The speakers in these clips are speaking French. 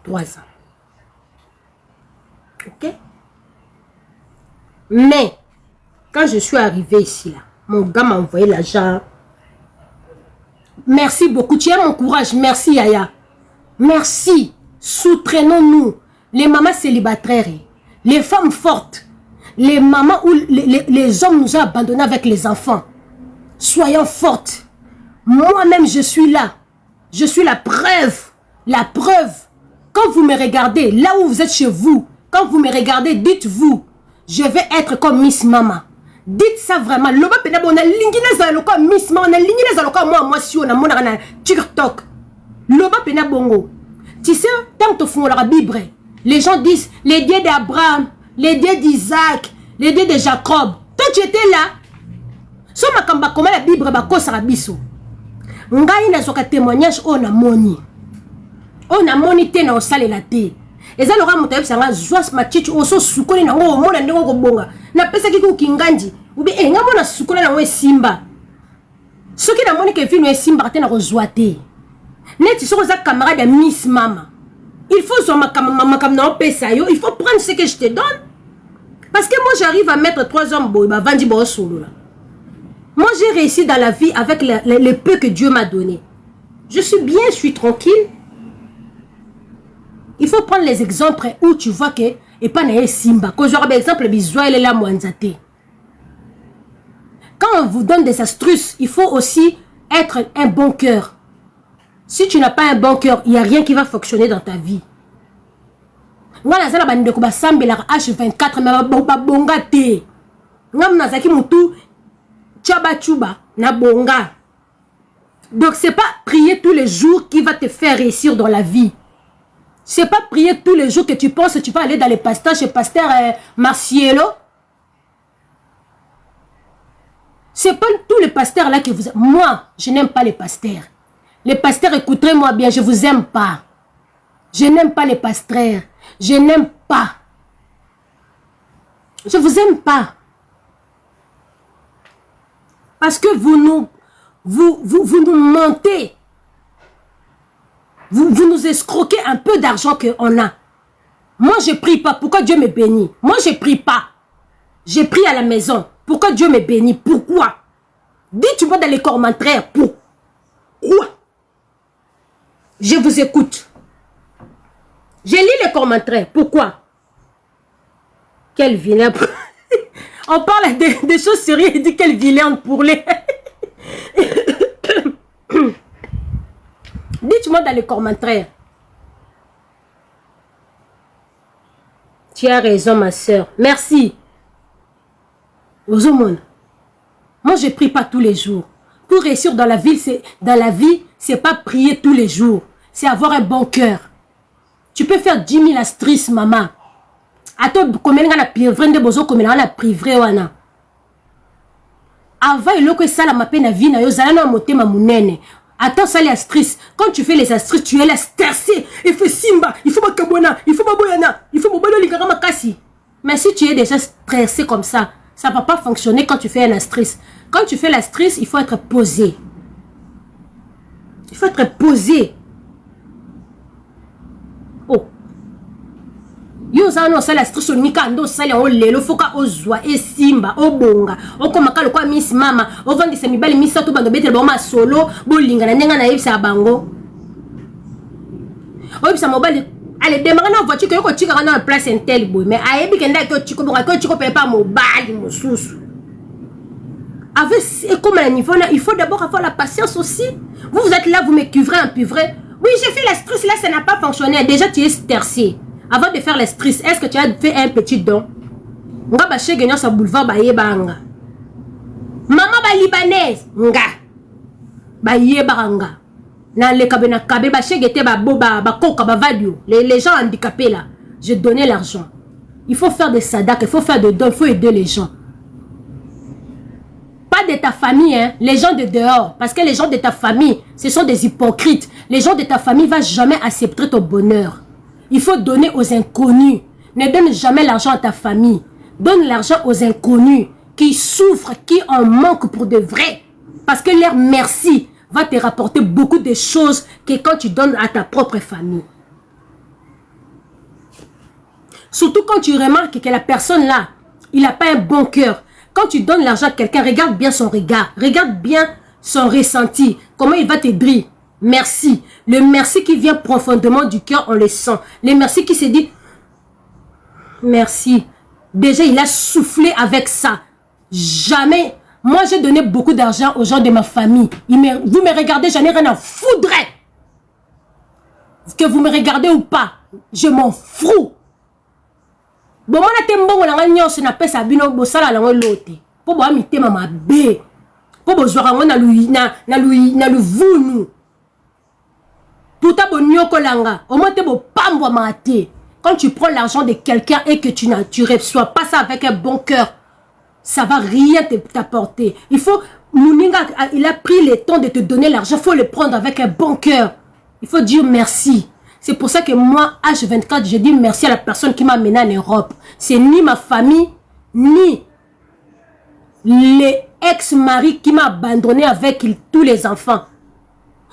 3 ans. Ok? Mais, quand je suis arrivée ici, là, mon gars m'a envoyé l'argent. Merci beaucoup. Tu as mon courage. Merci, Yaya. Merci. Sous-traînons-nous. Les mamans célibataires, les femmes fortes, les mamans où les hommes nous ont abandonnés avec les enfants. Soyons fortes. Moi-même, je suis là. Je suis la preuve. La preuve. Quand vous me regardez, là où vous êtes chez vous, quand vous me regardez, dites-vous, je vais être comme Miss Mama. Dites ça vraiment. Loba pena bona lingine za loka Miss Mama, na lingine za loka moi si on a mona na TikTok. Loba pena bongo. Tu sais, tant que tu fais la Bible, les gens disent les dieux d'Abraham, les dieux d'Isaac, les dieux de Jacob. Toi tu étais là. So makamba comment la Bible ba ko sarabiso. Ngai na zoka témoignage on a moni. On a moni te na osale la te. Eza loka moto sanga joas machichu oso sukoni na ngo mona ndeko ko bonga. Na pesa ki ko kinganji. Ubi nga mona sukoni na we simba. Soki na moni ke film we simba te na ko zoate. Net sur za camarade de Miss Mama. Il faut sur ma camarade pesa yo, il faut prendre ce que je te donne. Parce que moi j'arrive à mettre 3 hommes boy ba vandi bo solo là. Moi j'ai réussi dans la vie avec le peu que Dieu m'a donné. Je suis bien, je suis tranquille. Il faut prendre les exemples où tu vois que et pas na simba. Quand j'aurai exemple bisoa elle là mwanzate. Quand on vous donne des astuces, il faut aussi être un bon cœur. Si tu n'as pas un bon cœur, il n'y a rien qui va fonctionner dans ta vie. Nga nazala bandeko ba sambela H24 mais ba bonga te. Nga mnazaki mutu chuba na bonga. Donc c'est pas prier tous les jours qui va te faire réussir dans la vie. C'est pas prier tous les jours que tu penses que tu vas aller dans les pasteurs chez pasteur Marcielo. C'est pas tous les pasteurs là que vous... Moi, je n'aime pas les pasteurs. Les pasteurs, écoutez-moi bien, je vous aime pas. Je n'aime pas les pasteurs. Je n'aime pas. Je vous aime pas. Parce que vous nous mentez. Vous nous escroquez un peu d'argent qu'on a. Moi, je prie pas. Pourquoi Dieu me bénit? Moi, je prie pas. Je prie à la maison. Pourquoi Dieu me bénit? Pourquoi? Dites-moi dans les commentaires. Pourquoi? Je vous écoute. Je lis les commentaires. Pourquoi? Quel vilain. On parle des choses sérieuses et dit quel vilain pour les... Dites-moi dans les commentaires. Tu as raison, ma soeur. Merci. Ozomon. Moi, je prie pas tous les jours. Pour réussir dans la vie, c'est pas prier tous les jours. C'est avoir un bon cœur. Tu peux faire 10 000 astuces, maman. Attends, combien on a privé, combien on a privé, wana. Avant, il y a ça, la peine à vie, na yo, zala na moté ma mounene. Attends, ça, les astuces. Quand tu fais les astuces, tu es là stressé. Il faut simba, il faut makabona, il faut maboyana, il faut mobalo ligarama kasi. Mais si tu es déjà stressé comme ça ne va pas fonctionner quand tu fais un astuce. Quand tu fais l'astuce, il faut être posé. Il faut être posé. Oh. Yo ça non ça l'astuce nika ndo ça le lelo foka ozwa e simba obonga okomaka lokwa Miss Mama ovandisa mibali misato bando betel ba ma solo bolinga na ndenga na yebisa bango oyebisa mobali allez démarrer na voiture que ko tika na place intel boy mais ayebi kenda ko tiko bonga ko tiko pe pas mobali mosusu avec comme un niveau là il faut d'abord avoir la patience aussi. Vous êtes là vous me cuvrez un puvrez. Oui j'ai fait l'astuce là ça n'a pas fonctionné déjà tu es stressé. Avant de faire l'astuce, est-ce que tu as fait un petit don? Nga ba chez Gagnon sa boulevard ba yebanga. Maman ba libanaise nga ba yebanga. Na le kabena kabe ba chez gete ba boba ba koka ba vadio. Les gens handicapés là, je donnais l'argent. Il faut faire des sadak, il faut faire des dons, il faut aider les gens. Pas de ta famille, hein, les gens de dehors. Parce que les gens de ta famille, ce sont des hypocrites. Les gens de ta famille ne vont jamais accepter ton bonheur. Il faut donner aux inconnus. Ne donne jamais l'argent à ta famille. Donne l'argent aux inconnus qui souffrent, qui en manquent pour de vrai. Parce que leur merci va te rapporter beaucoup de choses que quand tu donnes à ta propre famille. Surtout quand tu remarques que la personne là, il n'a pas un bon cœur. Quand tu donnes l'argent à quelqu'un, regarde bien son regard. Regarde bien son ressenti. Comment il va te dire merci. Le merci qui vient profondément du cœur, on le sent. Le merci qui se dit merci. Déjà, il a soufflé avec ça. Jamais. Moi, j'ai donné beaucoup d'argent aux gens de ma famille. Vous me regardez, j'en ai rien à foutre. Que vous me regardez ou pas, je m'en fous. Bon, moi, je suis un peu sabino, bo sala la lote. Pour moi, je suis mama B. Pour moi, je suis na vunu. Tout à bon nyoko langa. Au moins, tu es mate. Quand tu prends l'argent de quelqu'un et que tu ne reçois pas ça avec un bon cœur, ça va rien t'apporter. Il faut, Mouninga, il a pris le temps de te donner l'argent. Il faut le prendre avec un bon cœur. Il faut dire merci. C'est pour ça que moi, H24, je dis merci à la personne qui m'a amené en Europe. C'est ni ma famille, ni les ex-maris qui m'a abandonné avec tous les enfants.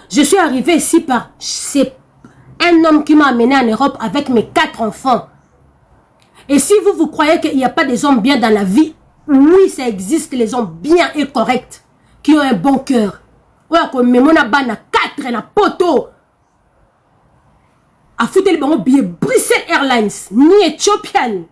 Je suis arrivée ici par... C'est un homme qui m'a amené en Europe avec mes 4 enfants. Et si vous croyez qu'il n'y a pas des hommes bien dans la vie, oui, ça existe, les hommes bien et corrects, qui ont un bon cœur. Ouais, comme mon abana 4 na poto. A foutre le bon billet Bruxelles Airlines, ni Ethiopian.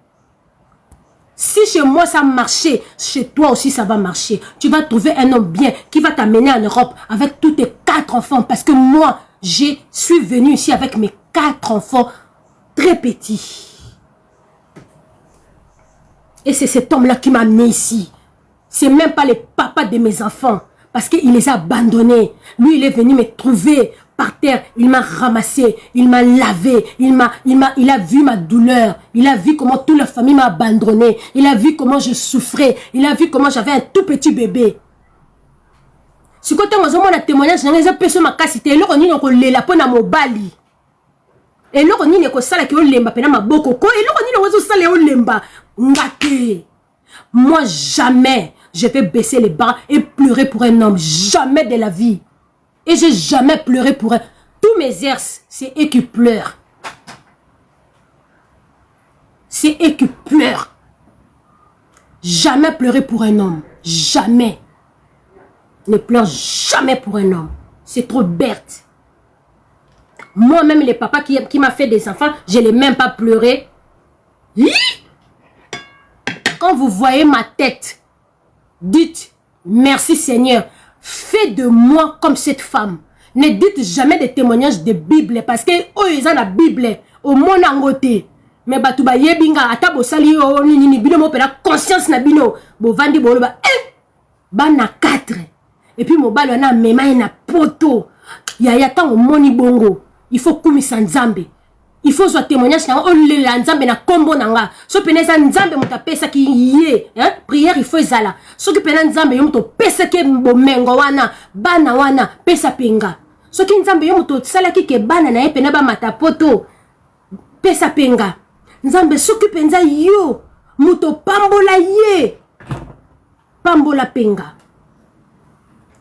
Si chez moi ça marchait, chez toi aussi ça va marcher. Tu vas trouver un homme bien qui va t'amener en Europe avec tous tes 4 enfants. Parce que moi, je suis venue ici avec mes 4 enfants très petits. Et c'est cet homme-là qui m'a amené ici. C'est même pas le papa de mes enfants. Parce qu'il les a abandonnés. Lui, il est venu me trouver par terre. Il m'a ramassé. Il m'a lavé. Il a vu ma douleur. Il a vu comment toute la famille m'a abandonné. Il a vu comment je souffrais. Il a vu comment j'avais un tout petit bébé. Si côté moi, on a témoignage, je n'ai pas ma cassité. Et là, on est là pour mon bali. Et là, on est là qui lemba pena ma boko. Et là, on est lemba. Moi, jamais je vais baisser les bras et pleurer pour un homme. Jamais de la vie. Et j'ai jamais pleuré pour un... Tous mes ex, c'est eux qui pleurent. C'est eux qui pleurent. Jamais pleurer pour un homme. Jamais. Ne pleure jamais pour un homme. C'est trop bête. Moi-même, les papas qui m'a fait des enfants, je n'ai même pas pleuré. Quand vous voyez ma tête, dites merci Seigneur. Fais de moi comme cette femme. Ne dites jamais des témoignages de Bible parce que oh ils ont la Bible au monde angoté. Mais batuba yebinga atabo sali o ni bino mo pela conscience na bino bo vandi bo ba bana 4 et puis mo balo na mema na poto ya tango moni bongo il faut kumisa nzambe. Il faut soit témoignage na on le nzambe na kombo nanga so peneza nzambe muta pesa ki yé hein prière il faut ezala so ki pena nzambe yo muto pesa ke bomengo wana bana wana pesa penga so ki nzambe yo muto sala ki ke bana na epena ba matapoto pesa penga nzambe so ki penza yo muto pambola ye pambola penga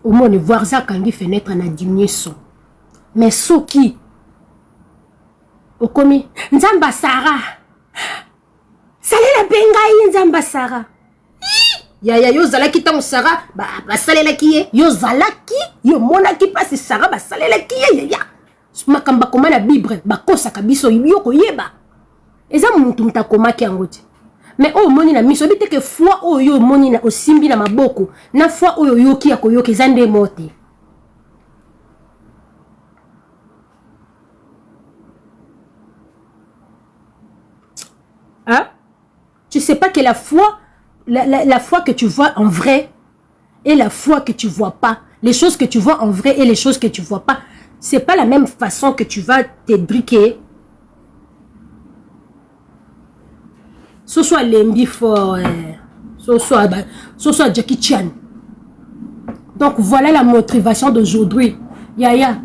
au moins voir ça quand il fenêtre na diminuer son mais so ki okomi nzamba Sara salela pengai nzamba Sara ya yo zalaki tango Sara ba salela ki yo zalaki yo monaki pasi Sara ba salela ki ya makamba koma na Bible bakosa kabiso yo koyeba eza muntu mutakomaki angoti mais o moni na miso bite ke foi oyo moni na osimbi na maboko na foi oyo yoki ya koyoki zande mote. Hein? Tu sais pas que la foi, la foi que tu vois en vrai et la foi que tu vois pas, les choses que tu vois en vrai et les choses que tu vois pas, c'est pas la même façon que tu vas te briquer. Ce soit Lembi for, ce soit Jackie Chan. Donc voilà la motivation d'aujourd'hui. Yaya,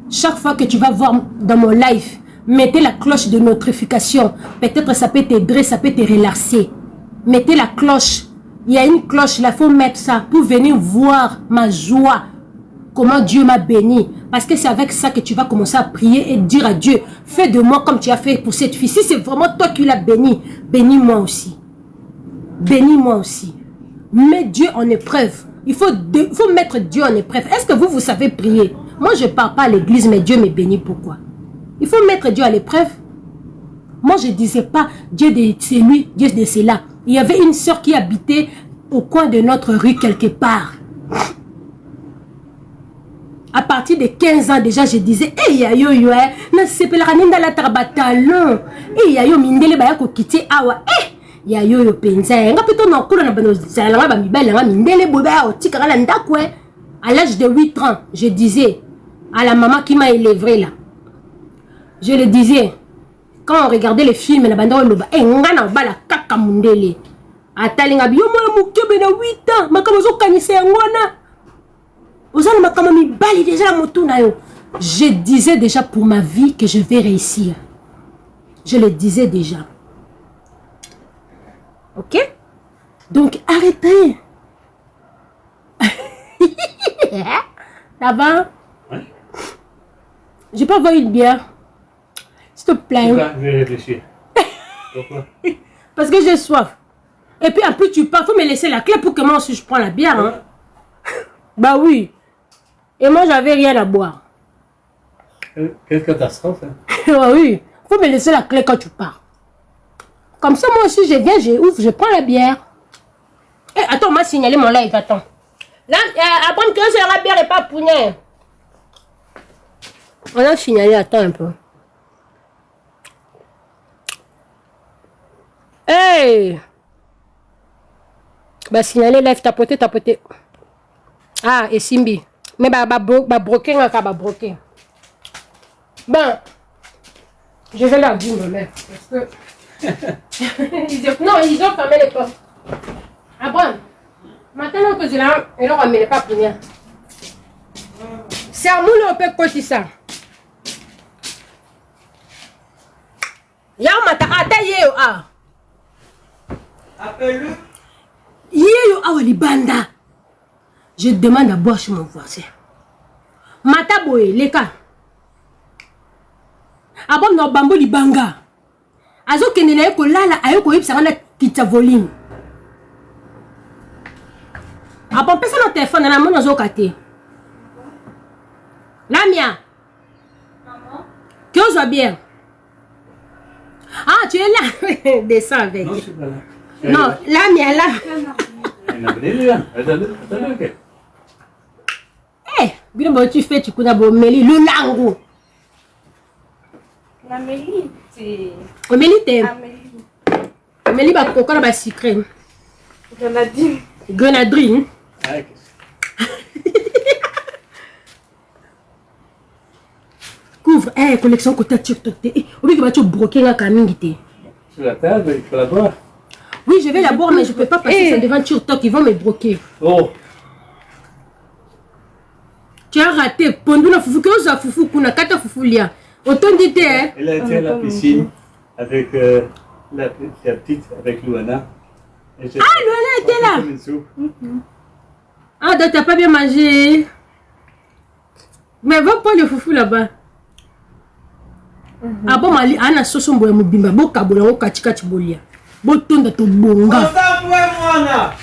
chaque fois que tu vas voir dans mon live, mettez la cloche de notification. Peut-être ça peut t'aider, ça peut te relaxer. Mettez la cloche. Il y a une cloche là, il faut mettre ça pour venir voir ma joie. comment Dieu m'a béni. Parce que c'est avec ça que tu vas commencer à prier et dire à Dieu, fais de moi comme tu as fait pour cette fille. Si c'est vraiment toi qui l'as béni, bénis-moi aussi. Bénis-moi aussi. Mets Dieu en épreuve. Il faut mettre Dieu en épreuve. Est-ce que vous savez prier? Moi, je ne pars pas à l'église, mais Dieu me bénit. Pourquoi? Il faut mettre Dieu à l'épreuve. Moi, je ne disais pas Dieu de c'est lui, Dieu de c'est là. Il y avait une sœur qui habitait au coin de notre rue quelque part. À partir de 15 ans déjà, je disais, hey, yayo, yo, na sepela ninda la trabatalon. Hey, yayo, mindele ba yako kiti awa. Yayo, yo, penza. Nga plutôt non, koula na bano, zalanga ba mibele, nga mindele boba, o tika la ndakwe. À l'âge de 8 ans, je disais à la maman qui m'a élevé là. Je le disais, quand on regardait les films, la bande loba, nga na ba la kaka mundele. Atalinga biyo mo mukebe na 8 ans, makamozo kanise ngwana. Je disais déjà pour ma vie que je vais réussir. Je le disais déjà. Ok? Donc arrêtez. Ça va? Ouais. J'ai pas envie de bière. S'il te plaît. Je vais réfléchir. Pourquoi? Parce que j'ai soif. Et puis en plus tu pars, faut me laisser la clé pour que moi aussi je prends la bière. Hein? Bah oui. Et moi, j'avais rien à boire. Quelle catastrophe. Hein? Oui, il faut me laisser la clé quand tu pars. Comme ça, moi aussi, je viens, je prends la bière. Eh, attends, on m'a signalé mon live, attends. Là, apprendre que c'est la bière et pas pounet. On a signalé, attends un peu. Hey! Bah, signaler live, tapoter. Ah, et Simbi. Mais broquer, broquer. Ben, je vais leur dire, mais parce que... non, ils ont fermé les portes. Après, maintenant que je l'ai, ils n'ont ramené pas pour rien. C'est à moi, on peut côté ça. Y'a mata ataye ah. Appelle-le. Yéyo awali banda. Je demande à boire chez mon voisin. Mata boye, les cas. Abom no bambo li banga. Azo kene na yeko lala ayeko yipsa na kita volume. Abom pesa no téléphone na mono zo kate. Lamia. Maman. Que on soit bien. Ah, tu es là. Descends avec. Non, je suis pas là. Non, Lamia là. Eh, bien tu fais, tu connais bon Mélie, le lango. La Mélie, c'est... Mélie, t'es... Amélie. Mélie, bah, pourquoi la sucrée? Grenadine. Grenadine. Couvre, eh, collection côté TikTok. Oublie que tu vas broquer la camille. Sur la table, il faut la boire. Oui, je vais la boire, mais je ne peux pas passer ça devant TikTok. Ils vont me bloquer. Oh. Tu as raté. Pendant foufou, que vous avez foufou, qu'on a quatre foufou liens. Autant dit, hein? Elle a été à la piscine avec la petite, avec Luana. Ah, Luana était là. Ah, donc tu n'as pas bien mangé. Mais va pas le foufou là-bas. Ah bon, Mali, Anna Soso Mboya Mubimba, Boka Bola, Katika Chibolia. Botonda to bonga. Asambwe mwana.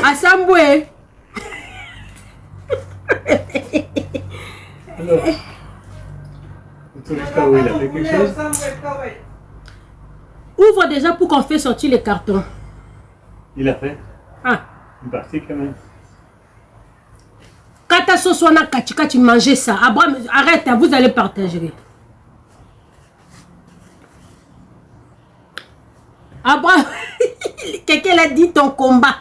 Asambwe. Alors, le touriste Kawa, il a fait quelque chose? Ouvre déjà pour qu'on fait sortir les cartons. Il a fait. Ah. Une partie quand même. Kata Soswana Katika, tu manges ça. Abraham, arrête, vous allez partager. Abraham, quelqu'un l'a dit ton combat.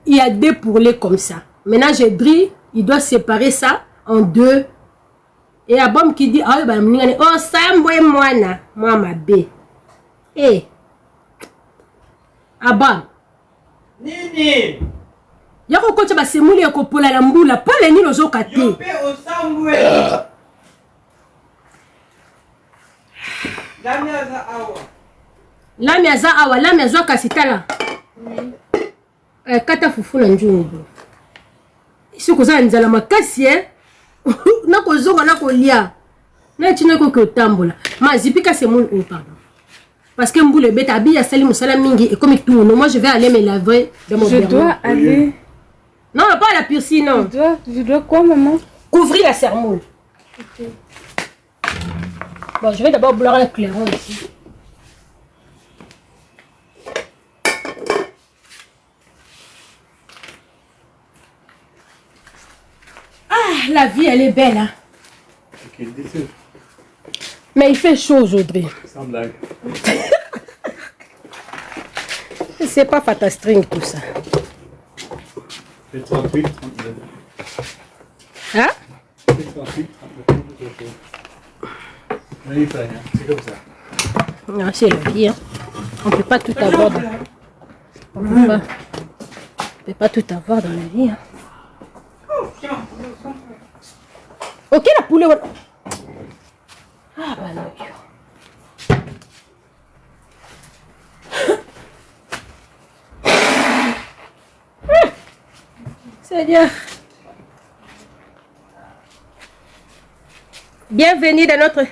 Il y a deux poulets comme ça. Maintenant, j'ai dit, il doit séparer ça en deux. Et Abraham qui dit, oh, ça, moi, ma bé. Eh. Abraham. Nini. Yako kocha ba semuli yako pola la mbula. Pole ni lozo kate. Yope osambwe. Lamia za awa. Lamia za awa, lamia zo kasitala. Kata fufu na njungu. Si vous avez un makasi, na kozonga na kolia. Na tina ko ke tambola. Ma zipika c'est mon pardon. Parce que mboule bête abi ya sali musala mingi et comme tout moi je vais aller me laver dans mon Je dois aller. Non, pas à la piscine, non. Je dois quoi, maman? Couvrir la sermoule. Ok. Bon, je vais d'abord boire un clairon ici. Ah, la vie, elle est belle, hein. Ok, déçu. Mais il fait chaud aujourd'hui. Sans blague. C'est pas fatastring tout ça. Fait 38, 39. Hein? Fait 38, 39. Oui, pas rien. C'est comme ça. Non, c'est la vie, hein. On peut pas tout avoir dans... On peut pas tout avoir dans la vie, hein. Ok, la poulet. Ah, bah non. Seigneur. Bienvenue dans notre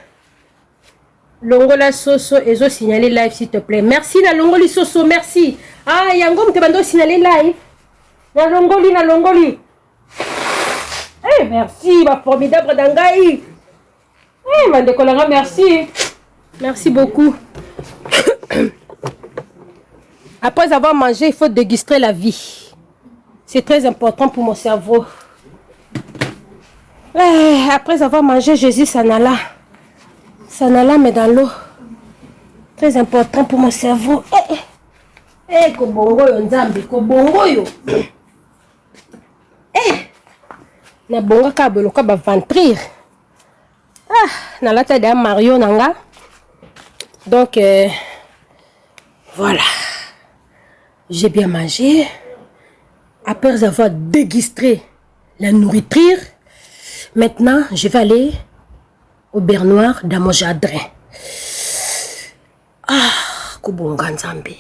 Longola Soso et zo signaler live s'il te plaît. Merci la Longoli Soso, merci. Ah, yango me bando signaler live. La Longoli. Eh, merci, ma formidable Dangaï. Eh, ma décollara, merci. Merci beaucoup. Après avoir mangé, il faut déguster la vie. C'est très important pour mon cerveau. Après avoir mangé, Jésus s'en alla. S'en alla, mais dans l'eau. Très important pour mon cerveau. Kobongo yo nzambe, kobongo yo. Na bonga ka beloka ba ventrir. Ah, na la tête de Mario nanga. Donc voilà. J'ai bien mangé. Après avoir dégusté la nourriture, maintenant je vais aller au beurre noir dans mon jardin. Ah, kubonga nzambe,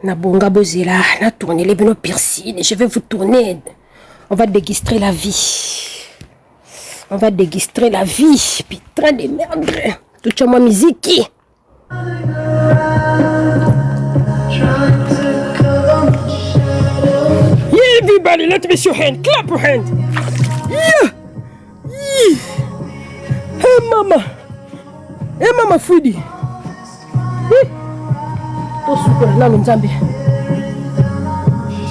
nabonga bozela, na tourner les beno piercines, je vais vous tourner. On va déguster la vie. On va déguster la vie. Putain de merde. Tout ma musique. Yeah, everybody, let me see your hand. Clap your hand. Yeah. Hey, mama. Hey, mama Foodie. To super na nzambe.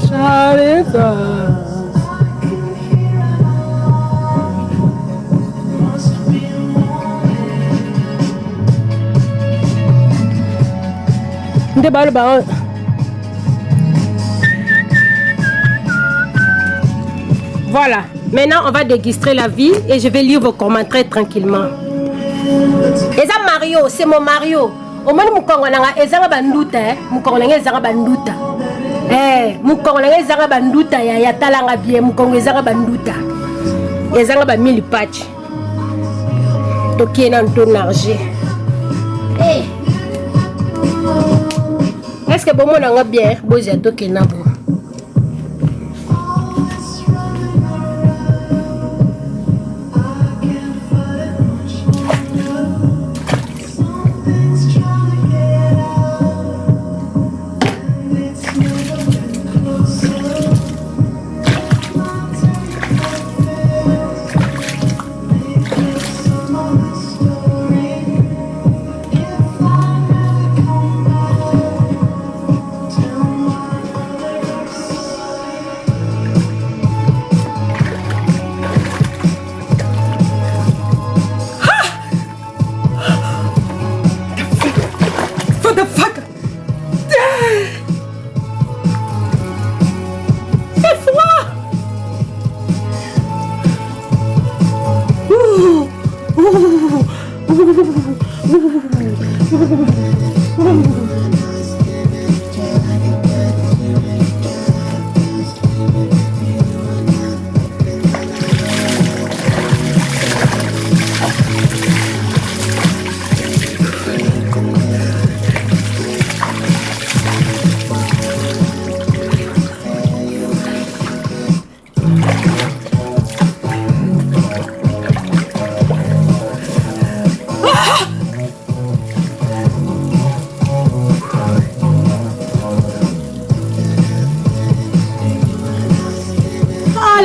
Chareta. Voilà, maintenant on va déguster la vie et je vais lire vos commentaires tranquillement. Et ça Mario, c'est mon Mario. Au moins Mukongo nanga ezanga banduta, Mukongo nanga ezanga banduta. Mukongo nanga ezanga banduta ya talanga bien, Mukongo ezanga banduta. Ezanga ba mille patch. Toki na ntonarge. Est-ce que bon mon anga bien, bozi atoke na bo.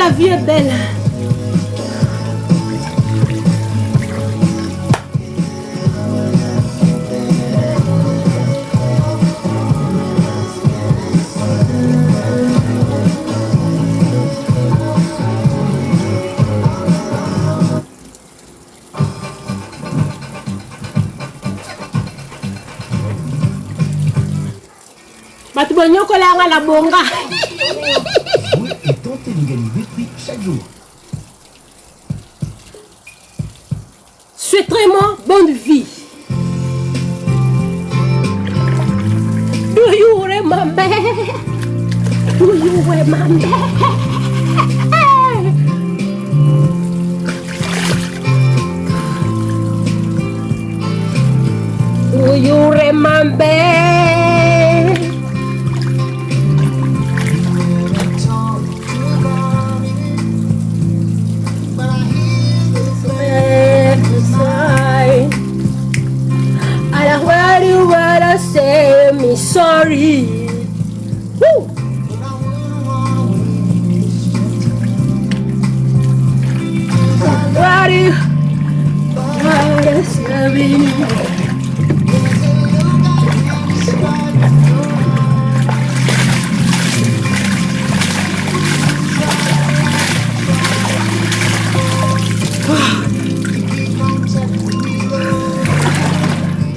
la vie est belle. Batu banyak kolangan la bonga. Et tentez de gagner des prix chaque jour. Souhaitez-moi bonne vie. Do you remember? Do you remember? Do you remember? I heard you wanna say me sorry. Woo. What you wanna say me?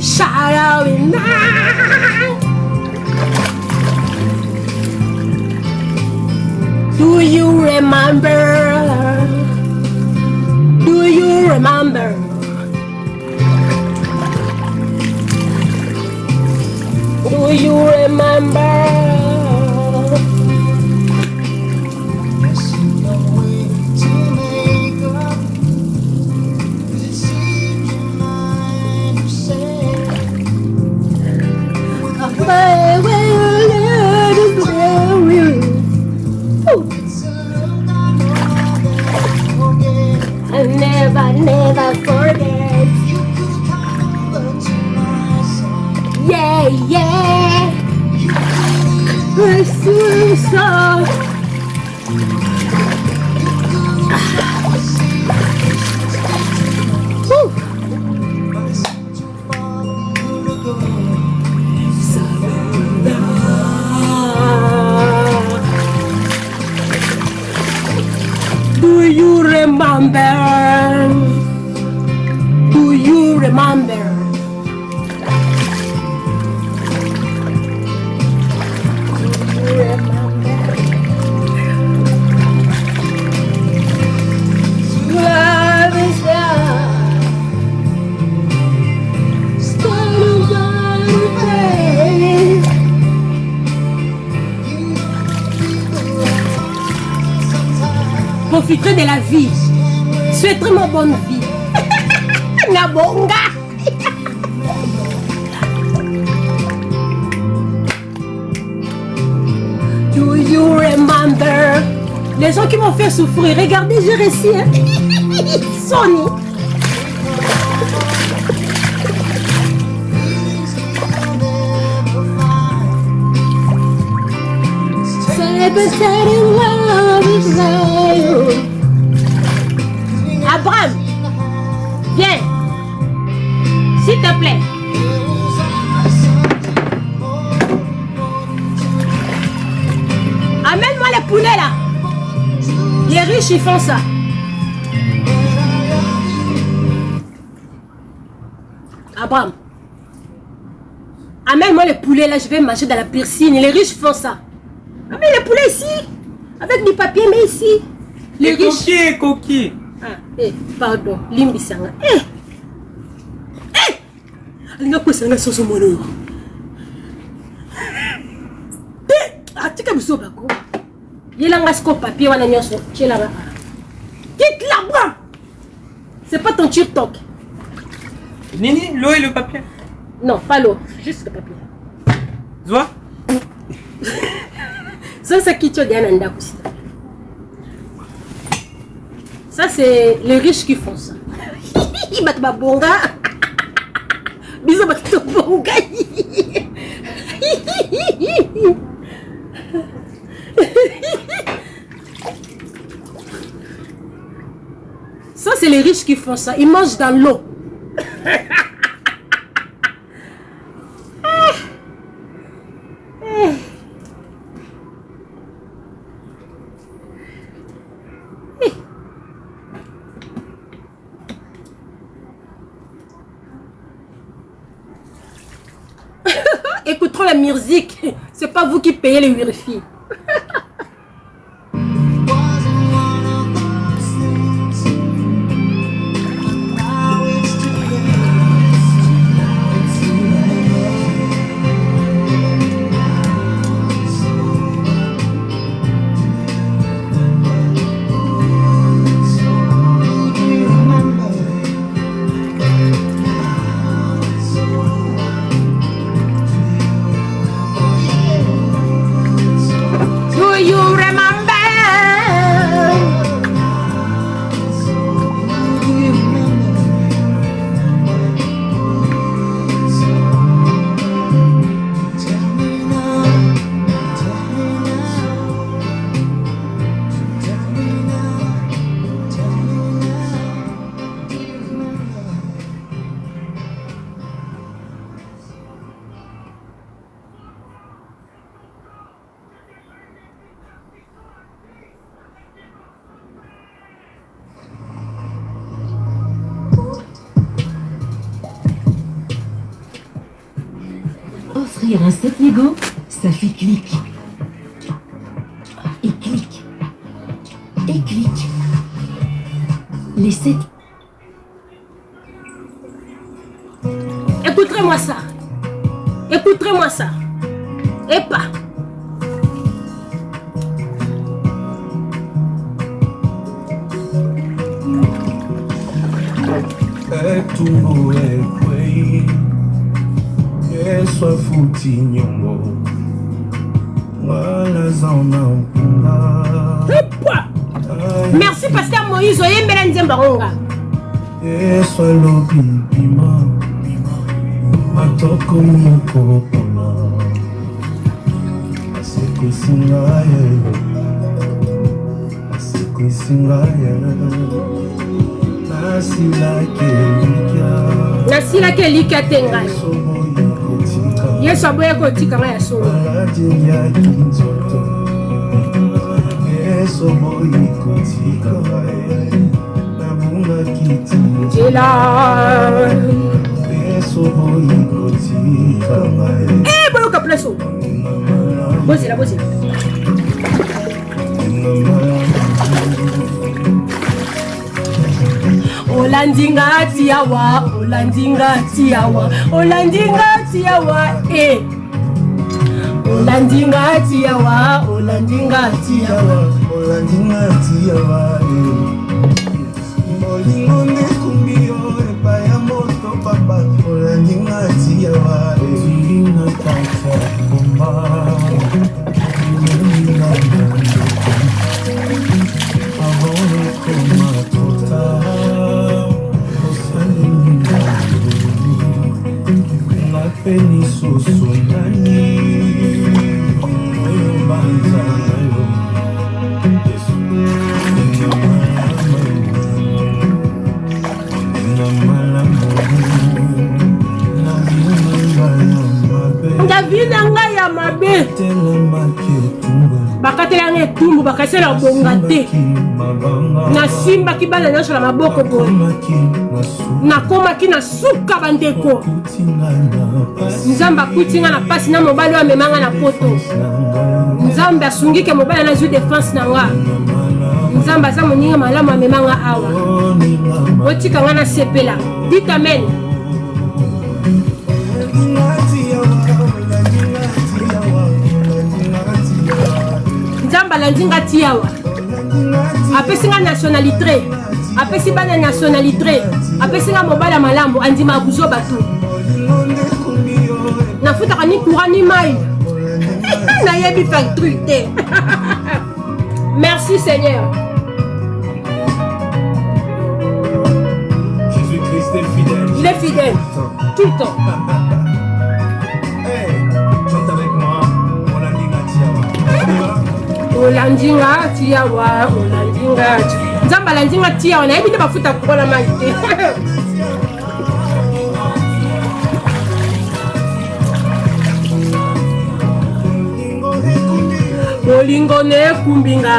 Shout out now. Do you remember? Do you remember? Do you remember? I never forget. Yeah, yeah. I feel so. Do you remember? Do you remember? Do you remember? Love is love. Standing on the way. Profitez de la vie. Souhaitez-moi bonne vie. Nabonga. Do you remember? Les gens qui m'ont fait souffrir. Regardez, j'ai réussi. Hein? Sonny. Abraham, viens, s'il te plaît. Amène-moi les poulets là. Les riches ils font ça. Abraham, amène-moi les poulets là, je vais manger dans la piscine. Les riches font ça. Amène les poulets ici. Avec du papier, mais ici. Les riches. Coquille. Ah, pardon, Limbi Sanga. Alinga kwa sanga soso mono. Atika bisoba ko. Yelanga sko papier wana nyoso. Chelanga. Quitte là-bas. C'est pas ton TikTok. Nini, l'eau et le papier. Non, pas l'eau, juste le papier. Tu vois? Ça qui tu as un aussi. Ça, c'est les riches qui font ça. Ils battent ma bonga. Bisous, battent ton bonga. c'est les riches qui font ça. Ils mangent dans l'eau. Écoutons la musique. C'est pas vous qui payez les Wi-Fi. Offrir un set Lego, ça fait clic. Et clic. Et clic. Les sets. Écoutez-moi ça. Écoutez-moi ça. Et pas. Etumbo ekwe Yeswa futi nyongo Wala zauna mpunga Merci Pasteur Moïse. Oye mbela nzembaronga. Yeswa lobi bima Matoko moko pona Aseko singaye Aseko singaye Nasila ke lika tenga. Yesu aboye ko tika nga ya solo. Jela. Eh, boyo ka pleso. Bozila. Olandinga tiawa, Olandinga tiawa, Olandinga tiawa, eh. Olandinga tiawa, Olandinga tiawa, Olandinga tiawa, eh. Olingonde kumbio epa ya moto papa, Olandinga tiawa, eh. Zina kata kumba, Olandinga avone koma tota. Peni soso nani Oyo banza nayo Ndavina nga ya mabe bakatela nga etumbu bakasela bonga te nasimba kibala nyonso na maboko boye nakomaki na suka bandeko nzambe akuti nga na pasi na mobali oyo amemanga na poto nzambe asungike mobali na zwi defense na nga nzambe aza moninga malamu amemanga awa otika nga nasepela dit amen. Nzamba landinga tiawa apesi nga nationalité apesi bana nationalité apesi nga mobala malamu andima buzo bato nafutaka ni courant ni mai nayebi facture te. Merci Seigneur. Jésus-Christ est fidèle. Il est fidèle tout le temps. Chante avec moi, Olandinga tiawa. Olandinga tiawa, Olandinga tiawa. nzamba la nzinga tia on a évité bafuta kola mangi bolingo ne kumbinga